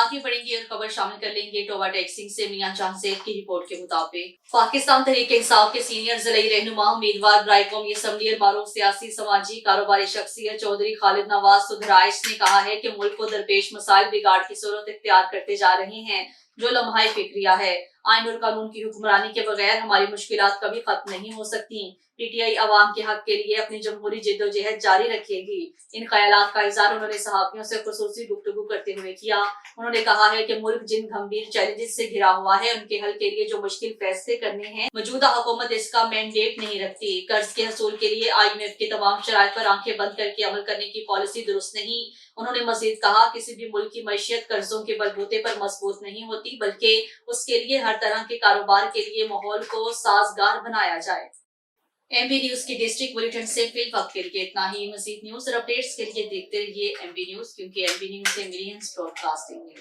आगे बढ़ेंगे और खबर शामिल कर लेंगे टोबा टैक्सिंग से मियां जहांसेब की रिपोर्ट के मुताबिक पाकिस्तान तहरीक इंसाफ के सीनियर ज़िलई रहनुमा उम्मीदवार बराए कौमी असम्बली और मारूफ सियासी समाजी कारोबारी शख्सियत चौधरी खालिद नवाज सुधराइश ने कहा है कि मुल्क को दरपेश मसाइल बिगाड़ की सूरत इख्तियार करते जा रहे हैं जो लम्हाए फिक्रिया है। आइन और कानून की हुक्मरानी के बगैर हमारी मुश्किलात कभी खत्म नहीं हो सकती। पीटीआई अवाम के हक के लिए अपनी जमहूरी जिद्दोजहद जारी रखेगी। इन ख्यालात का इज़हार उन्होंने सहाफियों से खुसूसी गुफ्तगू करते हुए किया। उन्होंने कहा है कि मुल्क जिन गंभीर चैलेंजेस से घिरा हुआ है उनके हल के लिए जो मुश्किल फैसले करने हैं मौजूदा हुकूमत इसका मैंडेट नहीं रखती। कर्ज के हसूल के लिए IMF की तमाम शराइत पर आंखें बंद करके अमल करने की पॉलिसी दुरुस्त नहीं। उन्होंने मजीद कहा किसी भी मुल्क की मैशियत कर्जों के बलबूते पर मजबूत नहीं होती बल्कि उसके लिए हर तरह के कारोबार के लिए माहौल को साजगार बनाया जाए। MB न्यूज की डिस्ट्रिक्ट बुलेटिन से फिलहाल के लिए इतना ही। मजीद न्यूज और अपडेट्स के लिए देखते रहिए MB न्यूज, क्योंकि MB न्यूज है मिलियंस ब्रॉडकास्टिंग न्यूज।